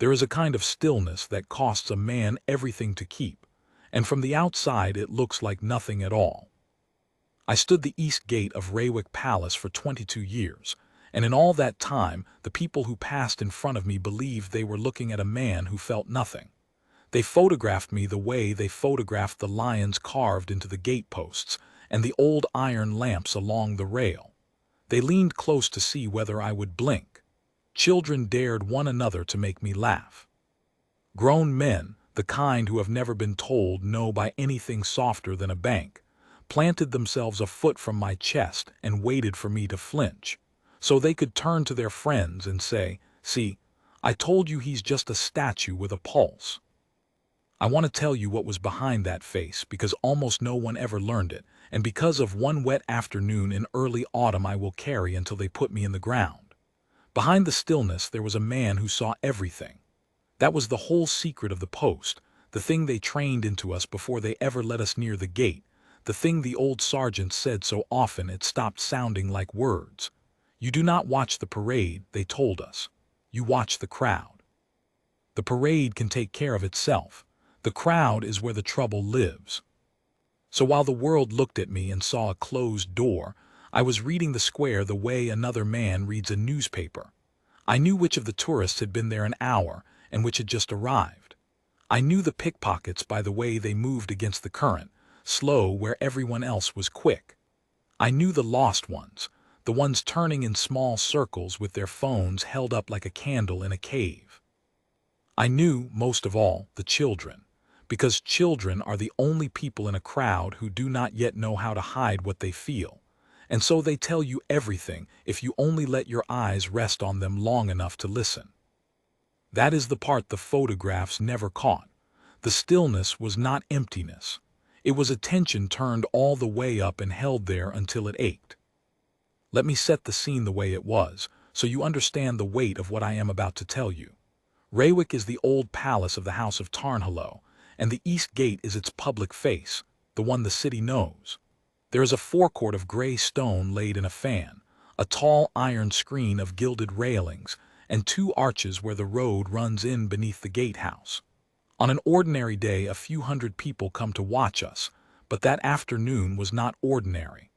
There is a kind of stillness that costs a man everything to keep, and from the outside it looks like nothing at all. I stood the east gate of RoyalGuard Palace for 22 years, and in all that time the people who passed in front of me believed they were looking at a man who felt nothing. They photographed me the way they photographed the lions carved into the gateposts and the old iron lamps along the rail. They leaned close to see whether I would blink. Children dared one another to make me laugh. Grown men, the kind who have never been told no by anything softer than a bank, planted themselves a foot from my chest and waited for me to flinch, so they could turn to their friends and say, "See, I told you he's just a statue with a pulse." I want to tell you what was behind that face because almost no one ever learned it, and because of one wet afternoon in early autumn I will carry until they put me in the ground. Behind the stillness there was a man who saw everything. That was the whole secret of the post, the thing they trained into us before they ever let us near the gate, the thing the old sergeant said so often it stopped sounding like words. You do not watch the parade, they told us. You watch the crowd. The parade can take care of itself. The crowd is where the trouble lives. So while the world looked at me and saw a closed door, I was reading the square the way another man reads a newspaper. I knew which of the tourists had been there an hour and which had just arrived. I knew the pickpockets by the way they moved against the current, slow where everyone else was quick. I knew the lost ones, the ones turning in small circles with their phones held up like a candle in a cave. I knew, most of all, the children, because children are the only people in a crowd who do not yet know how to hide what they feel. And so they tell you everything if you only let your eyes rest on them long enough to listen. That is the part the photographs never caught. The stillness was not emptiness. It was attention turned all the way up and held there until it ached. Let me set the scene the way it was, so you understand the weight of what I am about to tell you. RoyalGuard is the old palace of the House of Taunts, and the east gate is its public face, the one the city knows. There is a forecourt of gray stone laid in a fan, a tall iron screen of gilded railings, and two arches where the road runs in beneath the gatehouse. On an ordinary day a few hundred people come to watch us, but that afternoon was not ordinary.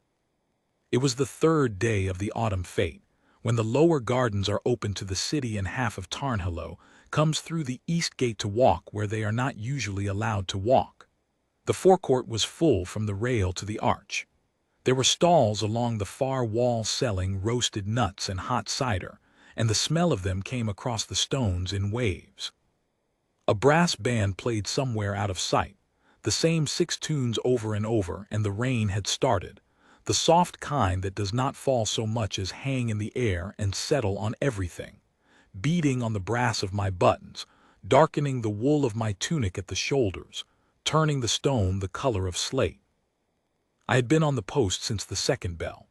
It was the third day of the autumn fete, when the lower gardens are open to the city and half of Taunts comes through the east gate to walk where they are not usually allowed to walk. The forecourt was full from the rail to the arch. There were stalls along the far wall selling roasted nuts and hot cider, and the smell of them came across the stones in waves. A brass band played somewhere out of sight, the same 6 tunes over and over, and the rain had started, the soft kind that does not fall so much as hang in the air and settle on everything, beating on the brass of my buttons, darkening the wool of my tunic at the shoulders, turning the stone the color of slate. I had been on the post since the second bell.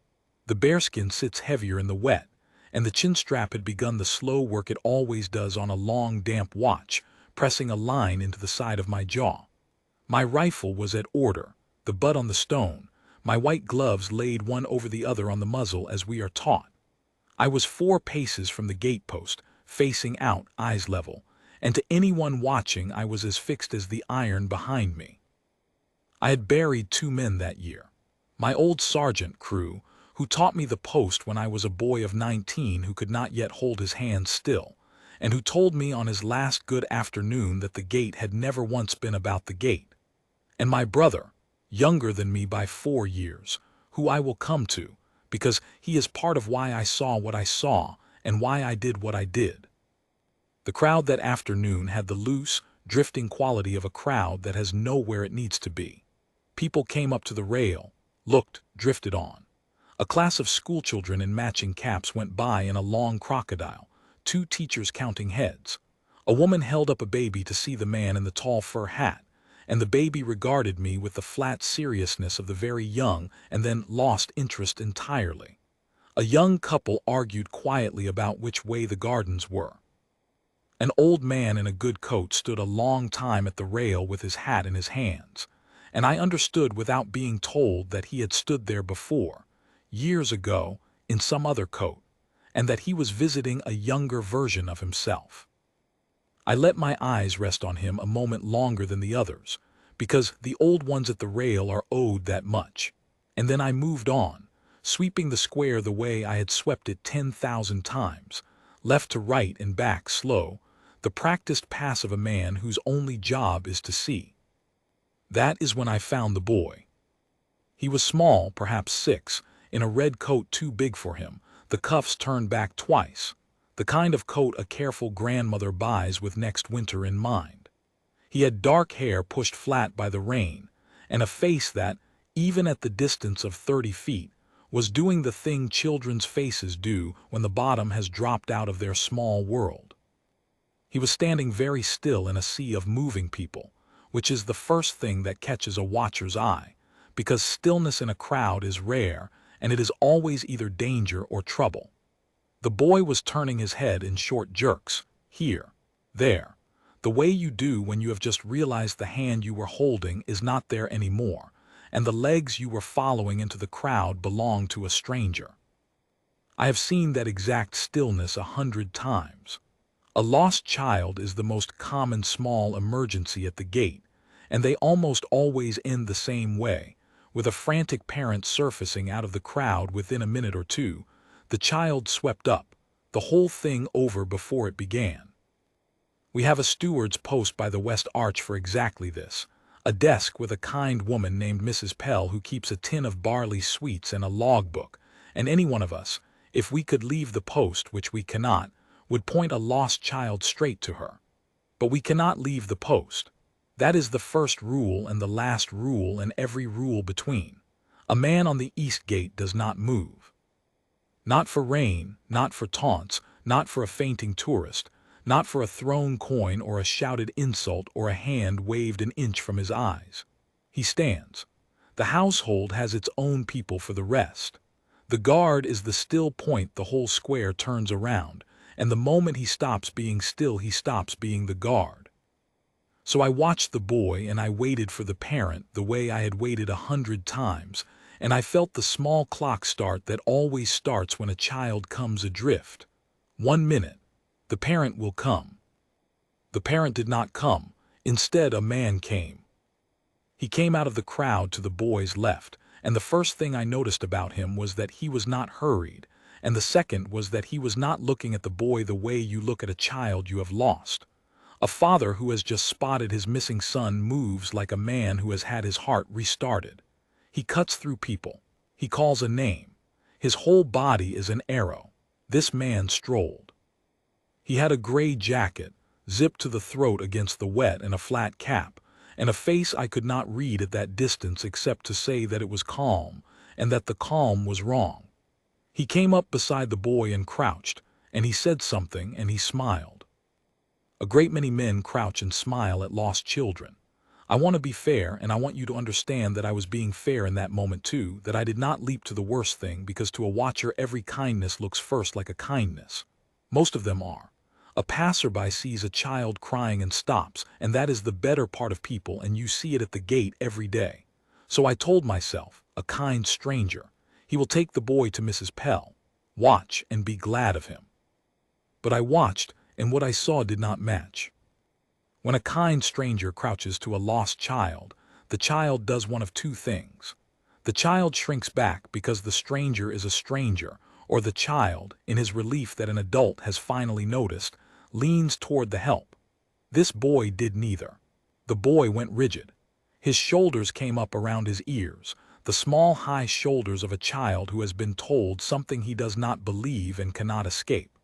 The bearskin sits heavier in the wet, and the chin strap had begun the slow work it always does on a long, damp watch, pressing a line into the side of my jaw. My rifle was at order, the butt on the stone, my white gloves laid one over the other on the muzzle as we are taught. I was 4 paces from the gatepost, facing out, eyes level, and to anyone watching I was as fixed as the iron behind me. I had buried 2 men that year. My old sergeant crew, who taught me the post when I was a boy of 19 who could not yet hold his hands still, and who told me on his last good afternoon that the gate had never once been about the gate. And my brother, younger than me by 4 years, who I will come to, because he is part of why I saw what I saw and why I did what I did. The crowd that afternoon had the loose, drifting quality of a crowd that has nowhere it needs to be. People came up to the rail, looked, drifted on. A class of schoolchildren in matching caps went by in a long crocodile, 2 teachers counting heads. A woman held up a baby to see the man in the tall fur hat, and the baby regarded me with the flat seriousness of the very young and then lost interest entirely. A young couple argued quietly about which way the gardens were. An old man in a good coat stood a long time at the rail with his hat in his hands, and I understood without being told that he had stood there before, years ago, in some other coat, and that he was visiting a younger version of himself. I let my eyes rest on him a moment longer than the others, because the old ones at the rail are owed that much. And then I moved on, sweeping the square the way I had swept it 10,000 times, left to right and back slow, the practiced pass of a man whose only job is to see. That is when I found the boy. He was small, perhaps 6, in a red coat too big for him, the cuffs turned back twice, the kind of coat a careful grandmother buys with next winter in mind. He had dark hair pushed flat by the rain, and a face that, even at the distance of 30 feet, was doing the thing children's faces do when the bottom has dropped out of their small world. He was standing very still in a sea of moving people, which is the first thing that catches a watcher's eye, because stillness in a crowd is rare, and it is always either danger or trouble. The boy was turning his head in short jerks, here, there, the way you do when you have just realized the hand you were holding is not there anymore, and the legs you were following into the crowd belong to a stranger. I have seen that exact stillness 100 times. A lost child is the most common small emergency at the gate, and they almost always end the same way, with a frantic parent surfacing out of the crowd within a minute or two, the child swept up, the whole thing over before it began. We have a steward's post by the West Arch for exactly this, a desk with a kind woman named Mrs. Pell who keeps a tin of barley sweets and a logbook, and any one of us, if we could leave the post, which we cannot, would point a lost child straight to her. But we cannot leave the post. That is the first rule and the last rule and every rule between. A man on the east gate does not move. Not for rain, not for taunts, not for a fainting tourist, not for a thrown coin or a shouted insult or a hand waved an inch from his eyes. He stands. The household has its own people for the rest. The guard is the still point the whole square turns around, and the moment he stops being still he stops being the guard. So I watched the boy and I waited for the parent the way I had waited 100 times, and I felt the small clock start that always starts when a child comes adrift. 1 minute. The parent will come. The parent did not come. Instead, a man came. He came out of the crowd to the boy's left, and the first thing I noticed about him was that he was not hurried, and the second was that he was not looking at the boy the way you look at a child you have lost. A father who has just spotted his missing son moves like a man who has had his heart restarted. He cuts through people. He calls a name. His whole body is an arrow. This man strolled. He had a gray jacket, zipped to the throat against the wet, and a flat cap, and a face I could not read at that distance except to say that it was calm, and that the calm was wrong. He came up beside the boy and crouched, and he said something, and he smiled. A great many men crouch and smile at lost children. I want to be fair, and I want you to understand that I was being fair in that moment too, that I did not leap to the worst thing, because to a watcher every kindness looks first like a kindness. Most of them are. A passerby sees a child crying and stops, and that is the better part of people, and you see it at the gate every day. So I told myself, a kind stranger. He will take the boy to Mrs. Pell. Watch and be glad of him. But I watched, and what I saw did not match. When a kind stranger crouches to a lost child, the child does one of two things. The child shrinks back because the stranger is a stranger, or the child, in his relief that an adult has finally noticed, leans toward the help. This boy did neither. The boy went rigid. His shoulders came up around his ears, the small high shoulders of a child who has been told something he does not believe and cannot escape.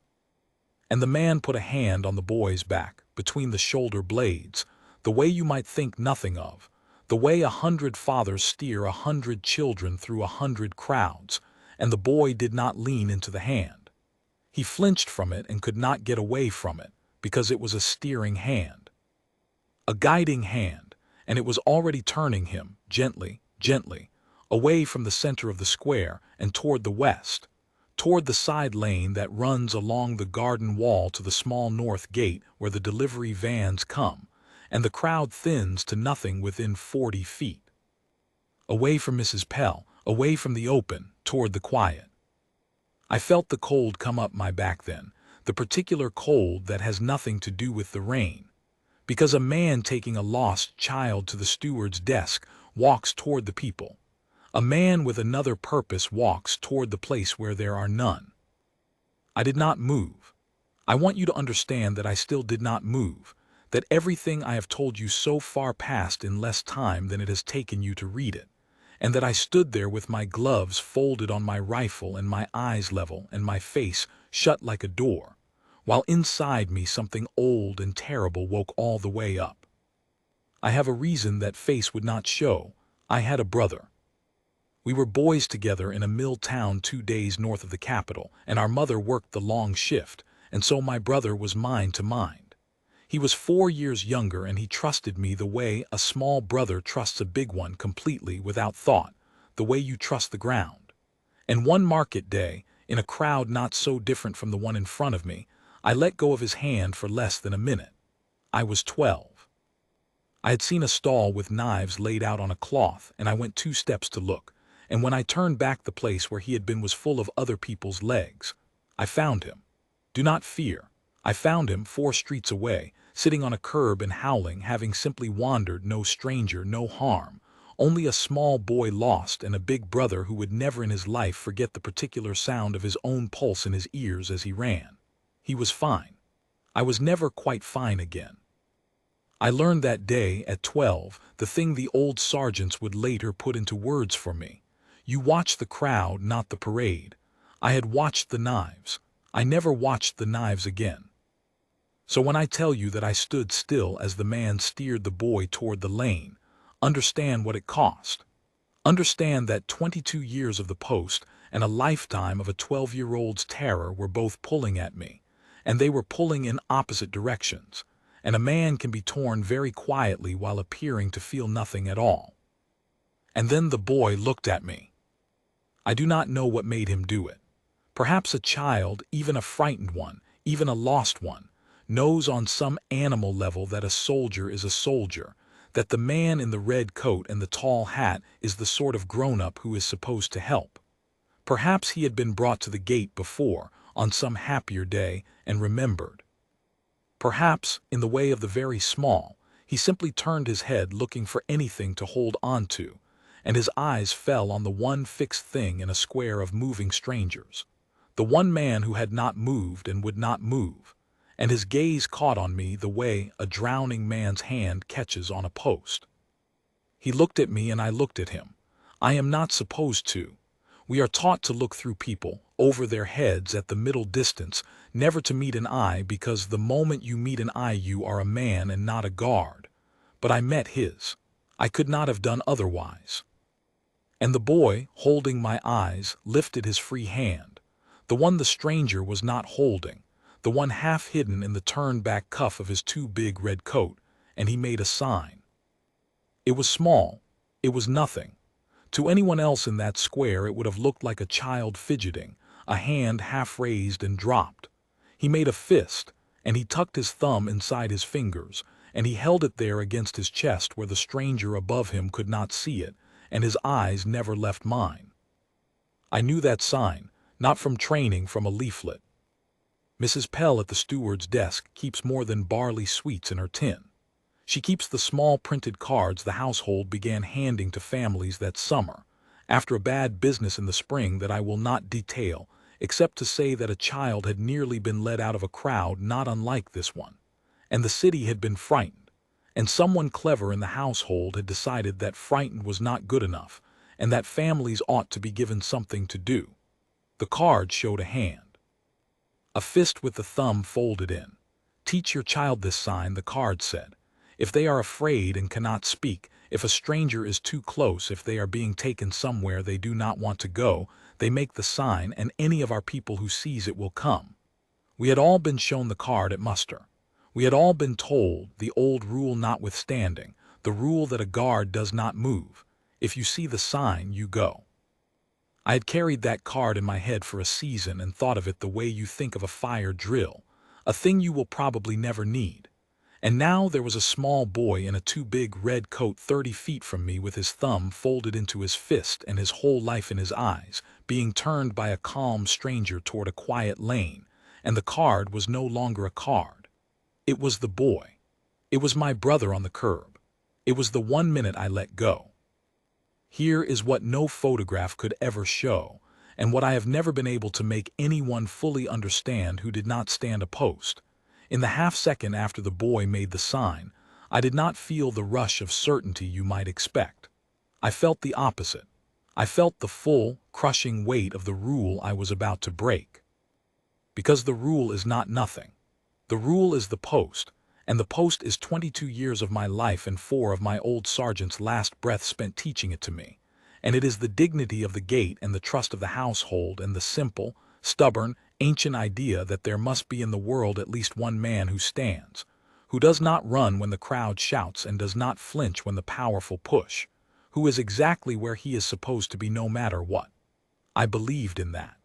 And the man put a hand on the boy's back, between the shoulder blades, the way you might think nothing of, the way 100 fathers steer 100 children through 100 crowds, and the boy did not lean into the hand. He flinched from it and could not get away from it, because it was a steering hand. A guiding hand, and it was already turning him, gently, gently, away from the center of the square and toward the west, toward the side lane that runs along the garden wall to the small north gate where the delivery vans come, and the crowd thins to nothing within 40 feet. Away from Mrs. Pell, away from the open, toward the quiet. I felt the cold come up my back then, the particular cold that has nothing to do with the rain. Because a man taking a lost child to the steward's desk walks toward the people. A man with another purpose walks toward the place where there are none. I did not move. I want you to understand that I still did not move, that everything I have told you so far passed in less time than it has taken you to read it, and that I stood there with my gloves folded on my rifle and my eyes level and my face shut like a door, while inside me something old and terrible woke all the way up. I have a reason that face would not show. I had a brother. We were boys together in a mill town 2 days north of the capital, and our mother worked the long shift, and so my brother was mind to mind. He was 4 years younger, and he trusted me the way a small brother trusts a big one, completely without thought, the way you trust the ground. And one market day, in a crowd not so different from the one in front of me, I let go of his hand for less than a minute. I was 12. I had seen a stall with knives laid out on a cloth, and I went 2 steps to look, and when I turned back, the place where he had been was full of other people's legs. I found him. Do not fear. I found him 4 streets away, sitting on a curb and howling, having simply wandered, no stranger, no harm, only a small boy lost and a big brother who would never in his life forget the particular sound of his own pulse in his ears as he ran. He was fine. I was never quite fine again. I learned that day, at 12, the thing the old sergeants would later put into words for me. You watch the crowd, not the parade. I had watched the knives. I never watched the knives again. So when I tell you that I stood still as the man steered the boy toward the lane, understand what it cost. Understand that 22 years of the post and a lifetime of a 12-year-old's terror were both pulling at me, and they were pulling in opposite directions, and a man can be torn very quietly while appearing to feel nothing at all. And then the boy looked at me. I do not know what made him do it. Perhaps a child, even a frightened one, even a lost one, knows on some animal level that a soldier is a soldier, that the man in the red coat and the tall hat is the sort of grown-up who is supposed to help. Perhaps he had been brought to the gate before, on some happier day, and remembered. Perhaps, in the way of the very small, he simply turned his head looking for anything to hold on to, and his eyes fell on the one fixed thing in a square of moving strangers, the one man who had not moved and would not move, and his gaze caught on me the way a drowning man's hand catches on a post. He looked at me and I looked at him. I am not supposed to. We are taught to look through people, over their heads at the middle distance, never to meet an eye, because the moment you meet an eye you are a man and not a guard. But I met his. I could not have done otherwise. And the boy, holding my eyes, lifted his free hand, the one the stranger was not holding, the one half hidden in the turned-back cuff of his too big red coat, and he made a sign. It was small. It was nothing. To anyone else in that square it would have looked like a child fidgeting, a hand half raised and dropped. He made a fist, and he tucked his thumb inside his fingers, and he held it there against his chest where the stranger above him could not see it, and his eyes never left mine. I knew that sign, not from training, from a leaflet. Mrs. Pell at the steward's desk keeps more than barley sweets in her tin. She keeps the small printed cards the household began handing to families that summer, after a bad business in the spring that I will not detail, except to say that a child had nearly been led out of a crowd not unlike this one, and the city had been frightened. And someone clever in the household had decided that frightened was not good enough, and that families ought to be given something to do. The card showed a hand. A fist with the thumb folded in. Teach your child this sign, the card said. If they are afraid and cannot speak, if a stranger is too close, if they are being taken somewhere they do not want to go, they make the sign, and any of our people who sees it will come. We had all been shown the card at muster. We had all been told, the old rule notwithstanding, the rule that a guard does not move. If you see the sign, you go. I had carried that card in my head for a season and thought of it the way you think of a fire drill, a thing you will probably never need. And now there was a small boy in a too big red coat 30 feet from me with his thumb folded into his fist and his whole life in his eyes, being turned by a calm stranger toward a quiet lane, and the card was no longer a card. It was the boy. It was my brother on the curb. It was the 1 minute I let go. Here is what no photograph could ever show, and what I have never been able to make anyone fully understand who did not stand a post. In the half-second after the boy made the sign, I did not feel the rush of certainty you might expect. I felt the opposite. I felt the full, crushing weight of the rule I was about to break. Because the rule is not nothing. The rule is the post, and the post is 22 years of my life and 4 of my old sergeant's last breath spent teaching it to me. And it is the dignity of the gate and the trust of the household and the simple, stubborn, ancient idea that there must be in the world at least one man who stands, who does not run when the crowd shouts and does not flinch when the powerful push, who is exactly where he is supposed to be no matter what. I believed in that.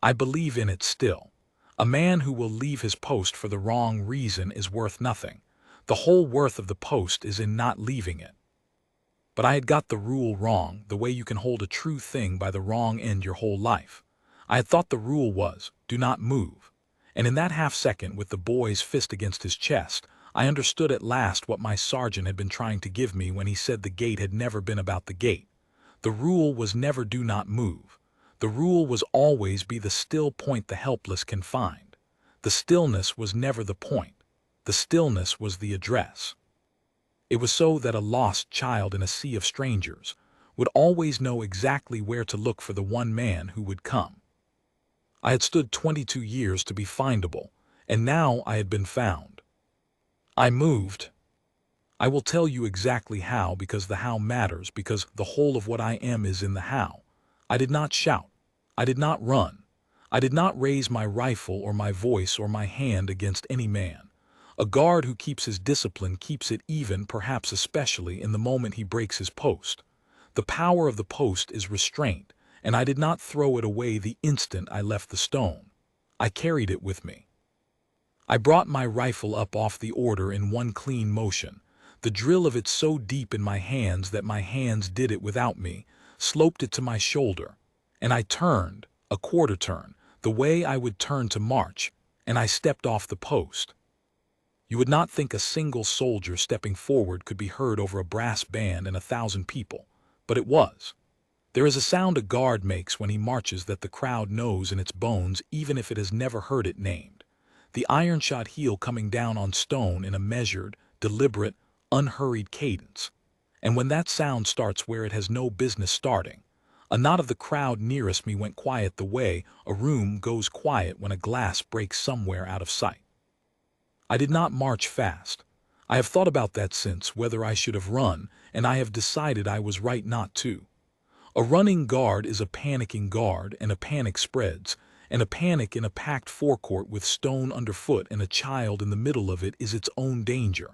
I believe in it still. A man who will leave his post for the wrong reason is worth nothing. The whole worth of the post is in not leaving it. But I had got the rule wrong, the way you can hold a true thing by the wrong end your whole life. I had thought the rule was, do not move. And in that half-second, with the boy's fist against his chest, I understood at last what my sergeant had been trying to give me when he said the gate had never been about the gate. The rule was never do not move. The rule was always be the still point the helpless can find. The stillness was never the point. The stillness was the address. It was so that a lost child in a sea of strangers would always know exactly where to look for the one man who would come. I had stood 22 years to be findable, and now I had been found. I moved. I will tell you exactly how, because the how matters, because the whole of what I am is in the how. I did not shout. I did not run. I did not raise my rifle or my voice or my hand against any man. A guard who keeps his discipline keeps it even, perhaps especially, in the moment he breaks his post. The power of the post is restraint, and I did not throw it away the instant I left the stone. I carried it with me. I brought my rifle up off the order in one clean motion, the drill of it so deep in my hands that my hands did it without me, sloped it to my shoulder, and I turned, a quarter turn, the way I would turn to march, and I stepped off the post. You would not think a single soldier stepping forward could be heard over a brass band and 1,000 people, but it was. There is a sound a guard makes when he marches that the crowd knows in its bones even if it has never heard it named. The iron-shod heel coming down on stone in a measured, deliberate, unhurried cadence. And when that sound starts where it has no business starting, a knot of the crowd nearest me went quiet the way a room goes quiet when a glass breaks somewhere out of sight. I did not march fast. I have thought about that since, whether I should have run, and I have decided I was right not to. A running guard is a panicking guard, and a panic spreads, and a panic in a packed forecourt with stone underfoot and a child in the middle of it is its own danger.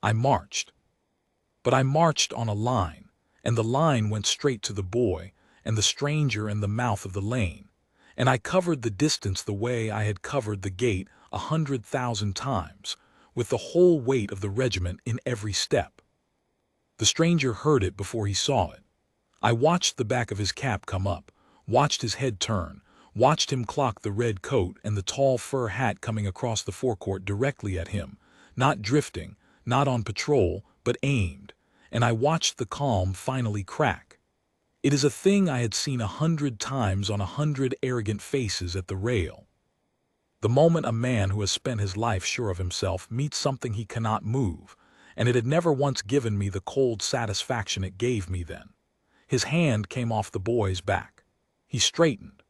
I marched. But I marched on a line, and the line went straight to the boy, and the stranger and the mouth of the lane, and I covered the distance the way I had covered the gate 100,000 times, with the whole weight of the regiment in every step. The stranger heard it before he saw it. I watched the back of his cap come up, watched his head turn, watched him clock the red coat and the tall fur hat coming across the forecourt directly at him, not drifting, not on patrol, but aimed, and I watched the calm finally crack. It is a thing I had seen 100 times on 100 arrogant faces at the rail. The moment a man who has spent his life sure of himself meets something he cannot move, and it had never once given me the cold satisfaction it gave me then. His hand came off the boy's back. He straightened.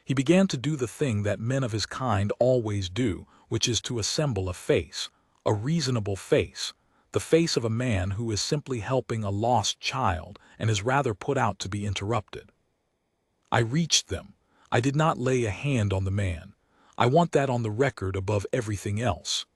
He began to do the thing that men of his kind always do, which is to assemble a face, a reasonable face, the face of a man who is simply helping a lost child and is rather put out to be interrupted. I reached them. I did not lay a hand on the man. I want that on the record above everything else.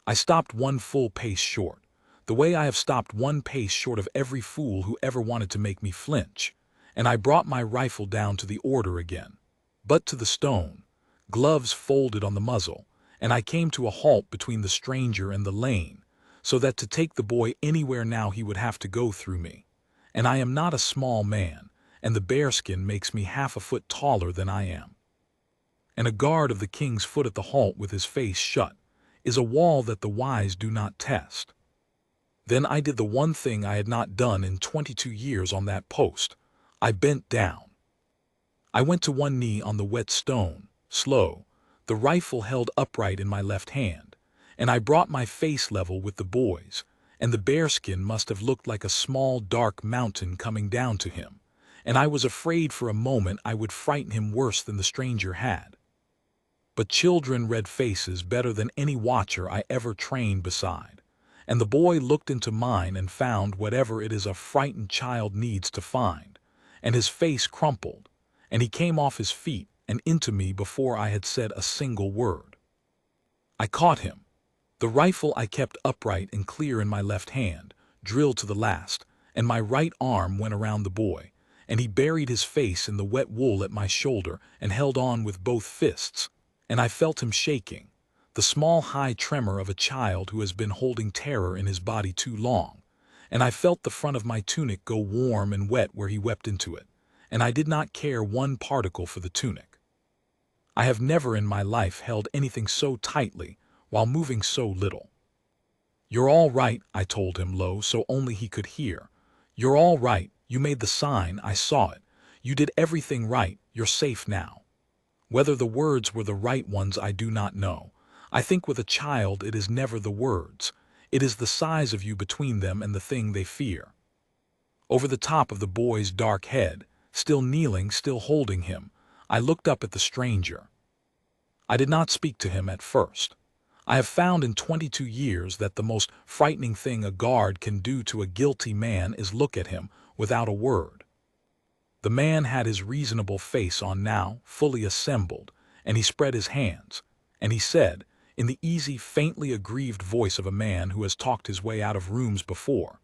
I stopped one full pace short, the way I have stopped one pace short of every fool who ever wanted to make me flinch, and I brought my rifle down to the order again, but to the stone, gloves folded on the muzzle, and I came to a halt between the stranger and the lane, so that to take the boy anywhere now he would have to go through me. And I am not a small man, and the bearskin makes me half a foot taller than I am. and a guard of the king's foot at the halt with his face shut, is a wall that the wise do not test. Then I did the one thing I had not done in 22 years on that post. I bent down. I went to one knee on the wet stone, slow, the rifle held upright in my left hand, and I brought my face level with the boy's, and the bearskin must have looked like a small dark mountain coming down to him, and I was afraid for a moment I would frighten him worse than the stranger had. But children read faces better than any watcher I ever trained beside, and the boy looked into mine and found whatever it is a frightened child needs to find, and his face crumpled, and he came off his feet and into me before I had said a single word. I caught him. The rifle I kept upright and clear in my left hand, drilled to the last, and my right arm went around the boy, and he buried his face in the wet wool at my shoulder and held on with both fists, and I felt him shaking, the small high tremor of a child who has been holding terror in his body too long, and I felt the front of my tunic go warm and wet where he wept into it, and I did not care one particle for the tunic. I have never in my life held anything so tightly while moving so little. "You're all right," I told him low so only he could hear. "You're all right, you made the sign, I saw it. You did everything right, you're safe now." Whether the words were the right ones I do not know. I think with a child it is never the words. It is the size of you between them and the thing they fear. Over the top of the boy's dark head, still kneeling, still holding him, I looked up at the stranger. I did not speak to him at first. I have found in 22 years that the most frightening thing a guard can do to a guilty man is look at him without a word. The man had his reasonable face on now, fully assembled, and he spread his hands, and he said, in the easy, faintly aggrieved voice of a man who has talked his way out of rooms before,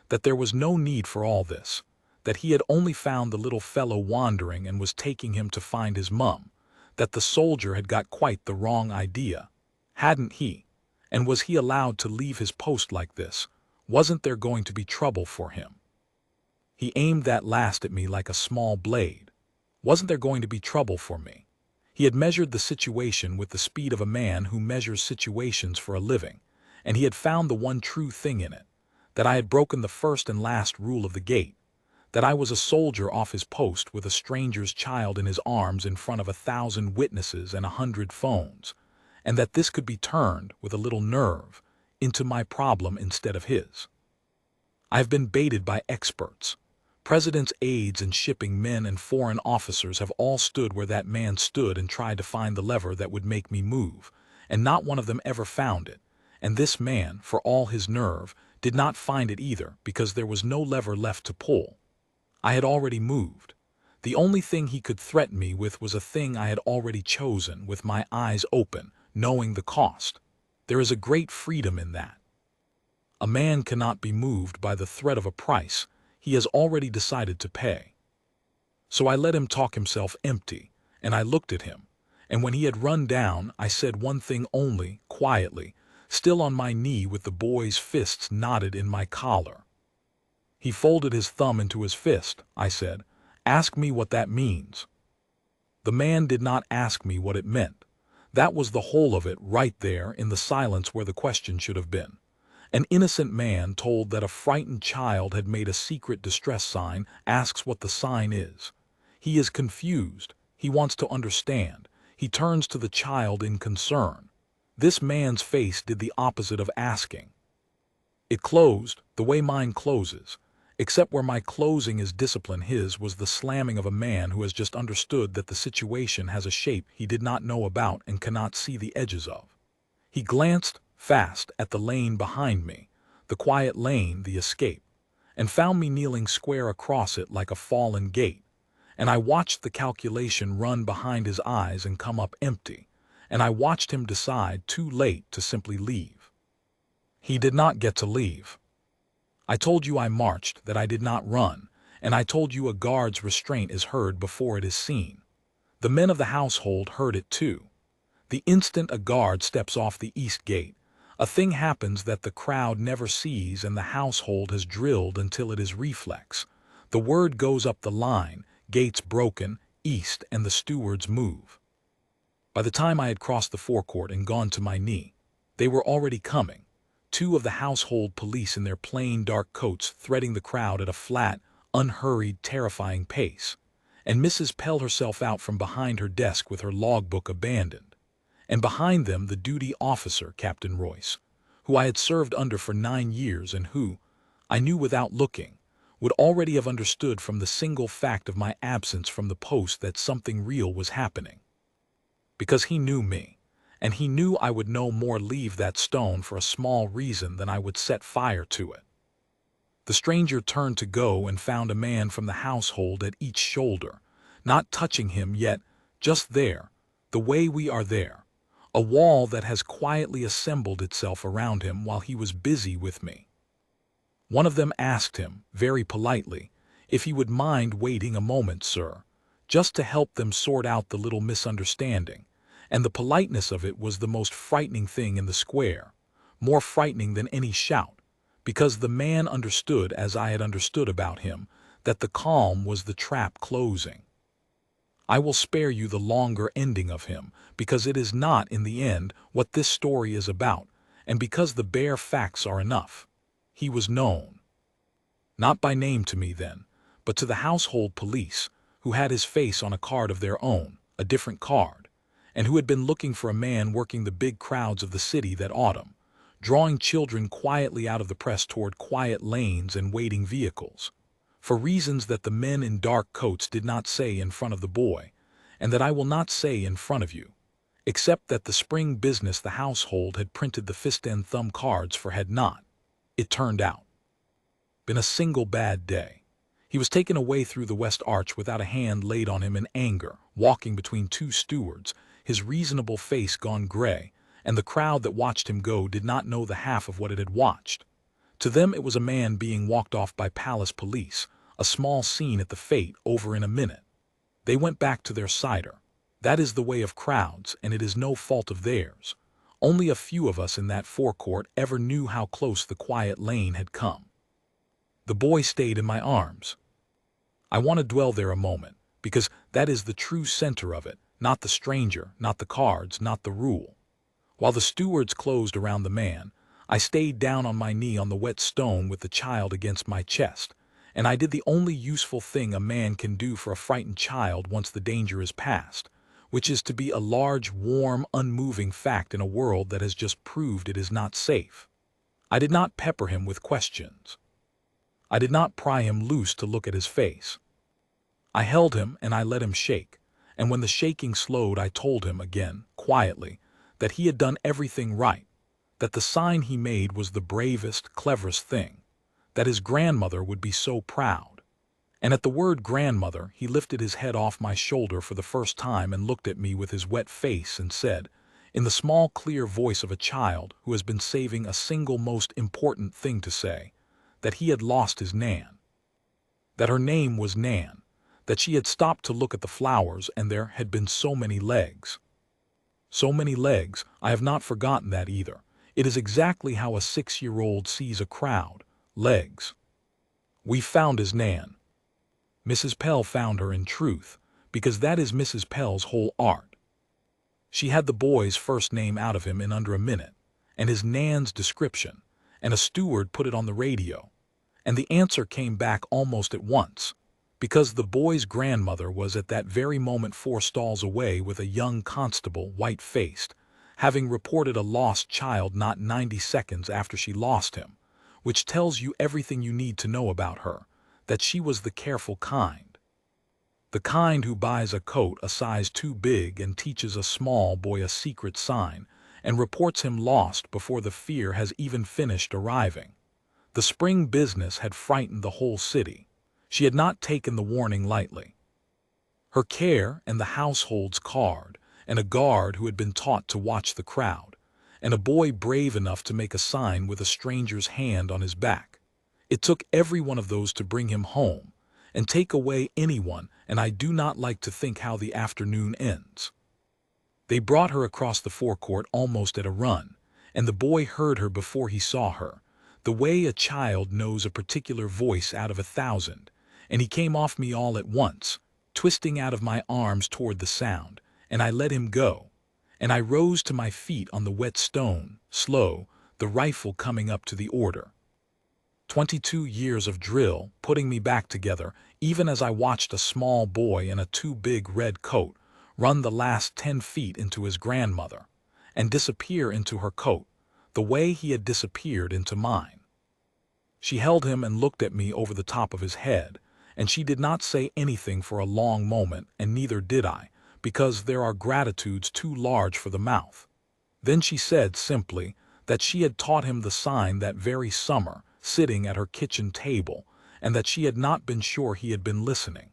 that there was no need for all this, that he had only found the little fellow wandering and was taking him to find his mum, that the soldier had got quite the wrong idea. Hadn't he? And was he allowed to leave his post like this? Wasn't there going to be trouble for him? He aimed that last at me like a small blade. Wasn't there going to be trouble for me? He had measured the situation with the speed of a man who measures situations for a living, and he had found the one true thing in it, that I had broken the first and last rule of the gate, that I was a soldier off his post with a stranger's child in his arms in front of 1,000 witnesses and 100 phones, and that this could be turned, with a little nerve, into my problem instead of his. I have been baited by experts. President's aides and shipping men and foreign officers have all stood where that man stood and tried to find the lever that would make me move, and not one of them ever found it, and this man, for all his nerve, did not find it either because there was no lever left to pull. I had already moved. The only thing he could threaten me with was a thing I had already chosen, with my eyes open, knowing the cost. There is a great freedom in that. A man cannot be moved by the threat of a price he has already decided to pay. So I let him talk himself empty, and I looked at him, and when he had run down, I said one thing only, quietly, still on my knee with the boy's fists knotted in my collar. He folded his thumb into his fist. I said, "Ask me what that means." The man did not ask me what it meant. That was the whole of it right there in the silence where the question should have been. An innocent man told that a frightened child had made a secret distress sign, asks what the sign is. He is confused. He wants to understand. He turns to the child in concern. This man's face did the opposite of asking. It closed the way mine closes, except where my closing is discipline. His was the slamming of a man who has just understood that the situation has a shape he did not know about and cannot see the edges of. He glanced fast at the lane behind me, the quiet lane, the escape, and found me kneeling square across it like a fallen gate, and I watched the calculation run behind his eyes and come up empty, and I watched him decide too late to simply leave. He did not get to leave. I told you I marched, that I did not run, and I told you a guard's restraint is heard before it is seen. The men of the household heard it too. The instant a guard steps off the east gate, a thing happens that the crowd never sees and the household has drilled until it is reflex. The word goes up the line, gates broken, east, and the stewards move. By the time I had crossed the forecourt and gone to my knee, they were already coming, two of the household police in their plain dark coats threading the crowd at a flat, unhurried, terrifying pace, and Mrs. Pell herself out from behind her desk with her logbook abandoned, and behind them the duty officer, Captain Royce, who I had served under for 9 years and who, I knew without looking, would already have understood from the single fact of my absence from the post that something real was happening. Because he knew me, and he knew I would no more leave that stone for a small reason than I would set fire to it. The stranger turned to go and found a man from the household at each shoulder, not touching him yet, just there, the way we are there, a wall that has quietly assembled itself around him while he was busy with me. One of them asked him, very politely, if he would mind waiting a moment, sir, just to help them sort out the little misunderstanding, and the politeness of it was the most frightening thing in the square, more frightening than any shout, because the man understood, as I had understood about him, that the calm was the trap closing. I will spare you the longer ending of him, because it is not, in the end, what this story is about, and because the bare facts are enough. He was known. Not by name to me then, but to the household police, who had his face on a card of their own, a different card, and who had been looking for a man working the big crowds of the city that autumn, drawing children quietly out of the press toward quiet lanes and waiting vehicles, for reasons that the men in dark coats did not say in front of the boy, and that I will not say in front of you, except that the spring business the household had printed the fist and thumb cards for had not, it turned out, been a single bad day. He was taken away through the West Arch without a hand laid on him in anger, walking between two stewards, his reasonable face gone gray, and the crowd that watched him go did not know the half of what it had watched. To them it was a man being walked off by palace police, a small scene at the fete over in a minute. They went back to their cider. That is the way of crowds, and it is no fault of theirs. Only a few of us in that forecourt ever knew how close the quiet lane had come. The boy stayed in my arms. I want to dwell there a moment, because that is the true center of it, not the stranger, not the cards, not the rule. While the stewards closed around the man, I stayed down on my knee on the wet stone with the child against my chest, and I did the only useful thing a man can do for a frightened child once the danger is past, which is to be a large, warm, unmoving fact in a world that has just proved it is not safe. I did not pepper him with questions. I did not pry him loose to look at his face. I held him and I let him shake, and when the shaking slowed I told him again, quietly, that he had done everything right, that the sign he made was the bravest, cleverest thing, that his grandmother would be so proud. And at the word grandmother, he lifted his head off my shoulder for the first time and looked at me with his wet face and said, in the small, clear voice of a child who has been saving a single most important thing to say, that he had lost his Nan. That her name was Nan, that she had stopped to look at the flowers and there had been so many legs. So many legs, I have not forgotten that either. It is exactly how a 6-year-old sees a crowd, legs. We found his Nan. Mrs. Pell found her in truth, because that is Mrs. Pell's whole art. She had the boy's first name out of him in under a minute, and his Nan's description, and a steward put it on the radio, and the answer came back almost at once, because the boy's grandmother was at that very moment 4 stalls away with a young constable, white-faced, having reported a lost child not 90 seconds after she lost him, which tells you everything you need to know about her, that she was the careful kind. The kind who buys a coat a size too big and teaches a small boy a secret sign and reports him lost before the fear has even finished arriving. The spring business had frightened the whole city. She had not taken the warning lightly. Her care and the household's card, and a guard who had been taught to watch the crowd, and a boy brave enough to make a sign with a stranger's hand on his back. It took every one of those to bring him home, and take away anyone, and I do not like to think how the afternoon ends. They brought her across the forecourt almost at a run, and the boy heard her before he saw her, the way a child knows a particular voice out of 1,000, and he came off me all at once, twisting out of my arms toward the sound, and I let him go, and I rose to my feet on the wet stone, slow, the rifle coming up to the order. 22 years of drill putting me back together, even as I watched a small boy in a too big red coat run the last 10 feet into his grandmother and disappear into her coat, the way he had disappeared into mine. She held him and looked at me over the top of his head, and she did not say anything for a long moment, and neither did I, because there are gratitudes too large for the mouth. Then she said simply that she had taught him the sign that very summer, sitting at her kitchen table, and that she had not been sure he had been listening.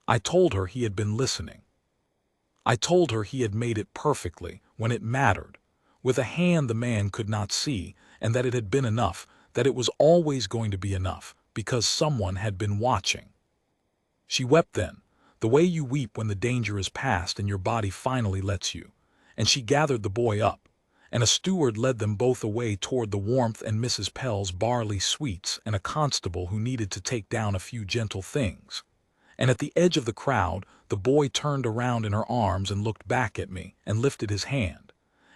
I told her he had been listening. I told her he had made it perfectly when it mattered, with a hand the man could not see, and that it had been enough, that it was always going to be enough, because someone had been watching. She wept then, the way you weep when the danger is past and your body finally lets you, and she gathered the boy up, and a steward led them both away toward the warmth and Mrs. Pell's barley sweets and a constable who needed to take down a few gentle things. And at the edge of the crowd, the boy turned around in her arms and looked back at me and lifted his hand,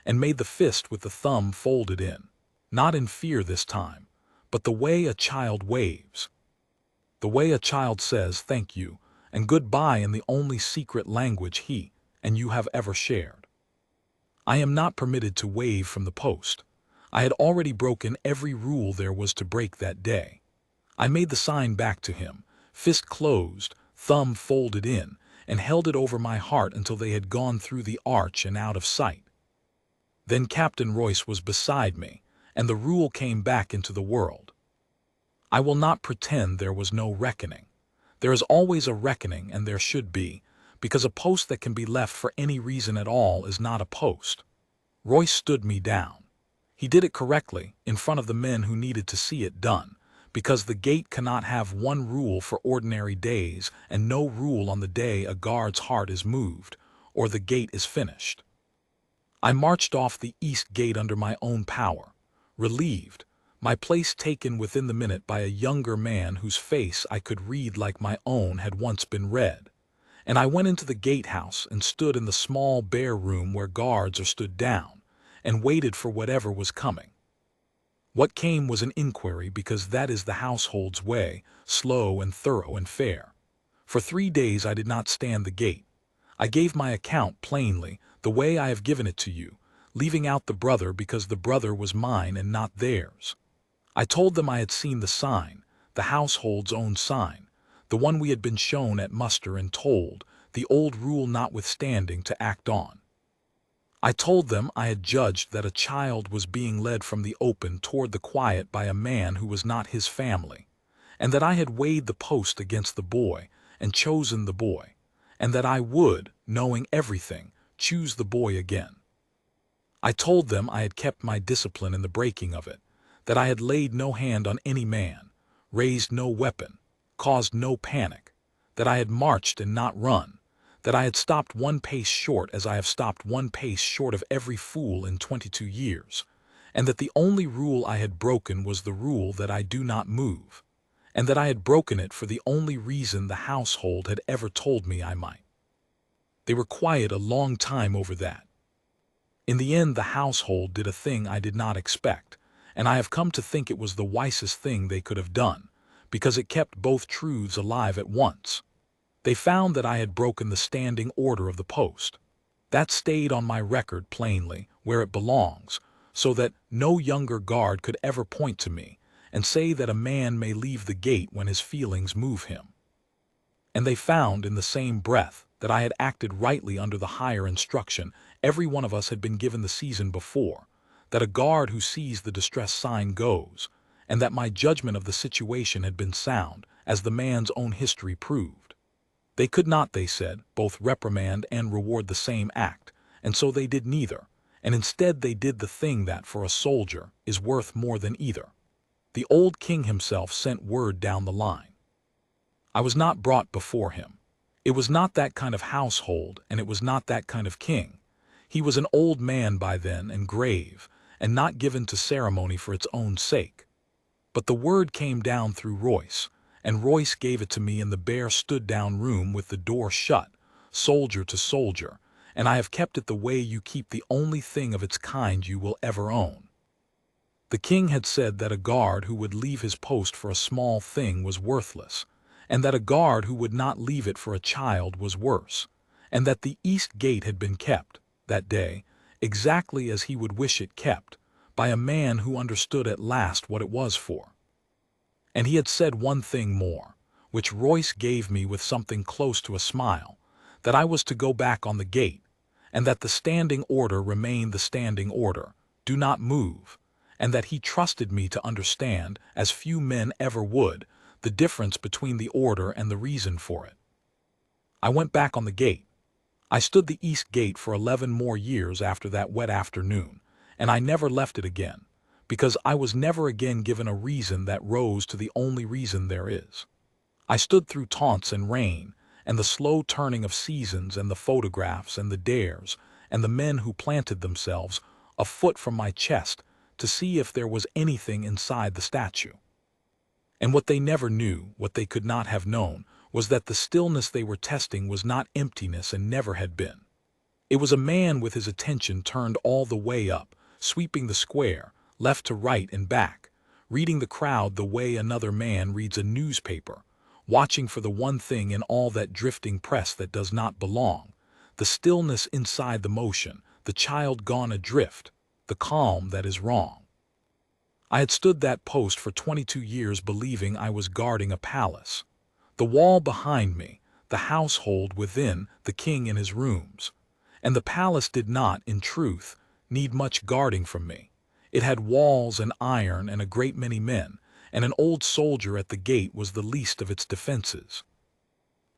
and made the fist with the thumb folded in, not in fear this time, but the way a child waves. The way a child says thank you and goodbye in the only secret language he and you have ever shared. I am not permitted to wave from the post. I had already broken every rule there was to break that day. I made the sign back to him, fist closed, thumb folded in, and held it over my heart until they had gone through the arch and out of sight. Then Captain Royce was beside me, and the rule came back into the world. I will not pretend there was no reckoning. There is always a reckoning, and there should be, because a post that can be left for any reason at all is not a post. Royce stood me down. He did it correctly, in front of the men who needed to see it done, because the gate cannot have one rule for ordinary days and no rule on the day a guard's heart is moved, or the gate is finished. I marched off the east gate under my own power, relieved, my place taken within the minute by a younger man whose face I could read like my own had once been read. And I went into the gatehouse and stood in the small bare room where guards are stood down, and waited for whatever was coming. What came was an inquiry, because that is the household's way, slow and thorough and fair. For 3 days I did not stand the gate. I gave my account plainly, the way I have given it to you, leaving out the brother because the brother was mine and not theirs. I told them I had seen the sign, the household's own sign, the one we had been shown at muster and told, the old rule notwithstanding, to act on. I told them I had judged that a child was being led from the open toward the quiet by a man who was not his family, and that I had weighed the post against the boy and chosen the boy, and that I would, knowing everything, choose the boy again. I told them I had kept my discipline in the breaking of it, that I had laid no hand on any man, raised no weapon, caused no panic, that I had marched and not run, that I had stopped 1 pace short as I have stopped 1 pace short of every fool in 22 years, and that the only rule I had broken was the rule that I do not move, and that I had broken it for the only reason the household had ever told me I might. They were quiet a long time over that. In the end the household did a thing I did not expect, and I have come to think it was the wisest thing they could have done, because it kept both truths alive at once. They found that I had broken the standing order of the post. That stayed on my record plainly, where it belongs, so that no younger guard could ever point to me and say that a man may leave the gate when his feelings move him. And they found in the same breath that I had acted rightly under the higher instruction every one of us had been given the season before, that a guard who sees the distress sign goes, and that my judgment of the situation had been sound, as the man's own history proved. They could not, they said, both reprimand and reward the same act, and so they did neither, and instead they did the thing that, for a soldier, is worth more than either. The old king himself sent word down the line. I was not brought before him. It was not that kind of household, and it was not that kind of king. He was an old man by then and grave, and not given to ceremony for its own sake. But the word came down through Royce, and Royce gave it to me in the bare stood-down room with the door shut, soldier to soldier, and I have kept it the way you keep the only thing of its kind you will ever own." The king had said that a guard who would leave his post for a small thing was worthless, and that a guard who would not leave it for a child was worse, and that the east gate had been kept, that day, exactly as he would wish it kept, by a man who understood at last what it was for. And he had said one thing more, which Royce gave me with something close to a smile, that I was to go back on the gate, and that the standing order remained the standing order, do not move, and that he trusted me to understand, as few men ever would, the difference between the order and the reason for it. I went back on the gate. I stood the east gate for 11 more years after that wet afternoon, and I never left it again, because I was never again given a reason that rose to the only reason there is. I stood through taunts and rain, and the slow turning of seasons and the photographs and the dares, and the men who planted themselves a foot from my chest to see if there was anything inside the statue. And what they never knew, what they could not have known, was that the stillness they were testing was not emptiness and never had been. It was a man with his attention turned all the way up, sweeping the square, left to right and back, reading the crowd the way another man reads a newspaper, watching for the one thing in all that drifting press that does not belong, the stillness inside the motion, the child gone adrift, the calm that is wrong. I had stood that post for 22 years believing I was guarding a palace. The wall behind me, the household within, the king in his rooms. And the palace did not, in truth, need much guarding from me. It had walls and iron and a great many men, and an old soldier at the gate was the least of its defenses.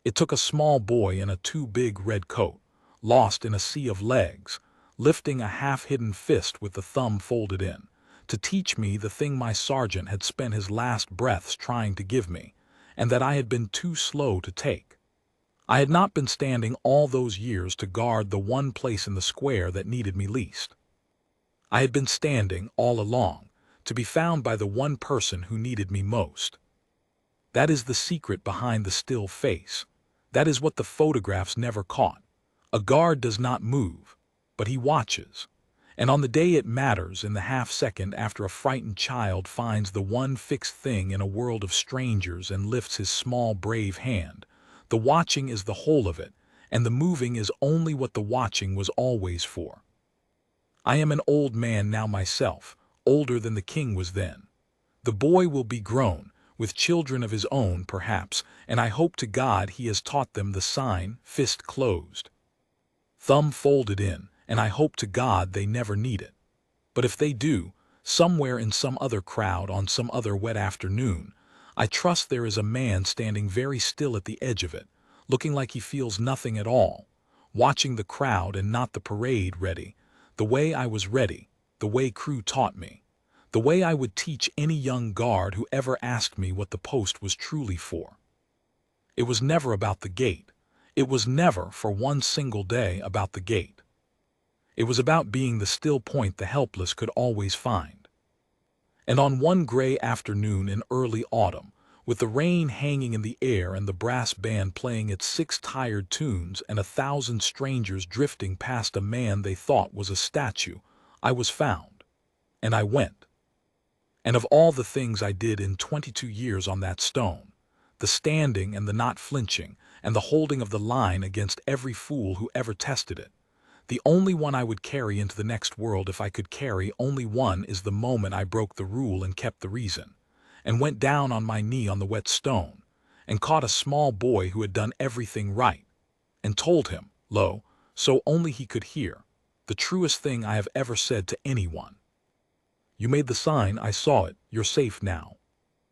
It took a small boy in a too big red coat, lost in a sea of legs, lifting a half-hidden fist with the thumb folded in, to teach me the thing my sergeant had spent his last breaths trying to give me, and that I had been too slow to take. I had not been standing all those years to guard the one place in the square that needed me least. I had been standing, all along, to be found by the one person who needed me most. That is the secret behind the still face. That is what the photographs never caught. A guard does not move, but he watches. And on the day it matters, in the half-second after a frightened child finds the one fixed thing in a world of strangers and lifts his small brave hand, the watching is the whole of it, and the moving is only what the watching was always for. I am an old man now myself, older than the king was then. The boy will be grown, with children of his own perhaps, and I hope to God he has taught them the sign, fist closed, thumb folded in, and I hope to God they never need it. But if they do, somewhere in some other crowd on some other wet afternoon, I trust there is a man standing very still at the edge of it, looking like he feels nothing at all, watching the crowd and not the parade ready, the way I was ready, the way Crew taught me, the way I would teach any young guard who ever asked me what the post was truly for. It was never about the gate. It was never, for one single day, about the gate. It was about being the still point the helpless could always find. And on one gray afternoon in early autumn, with the rain hanging in the air and the brass band playing its 6 tired tunes and 1,000 strangers drifting past a man they thought was a statue, I was found. And I went. And of all the things I did in 22 years on that stone, the standing and the not flinching and the holding of the line against every fool who ever tested it, the only one I would carry into the next world if I could carry only one is the moment I broke the rule and kept the reason, and went down on my knee on the wet stone, and caught a small boy who had done everything right, and told him, lo, so only he could hear, the truest thing I have ever said to anyone. You made the sign, I saw it, you're safe now.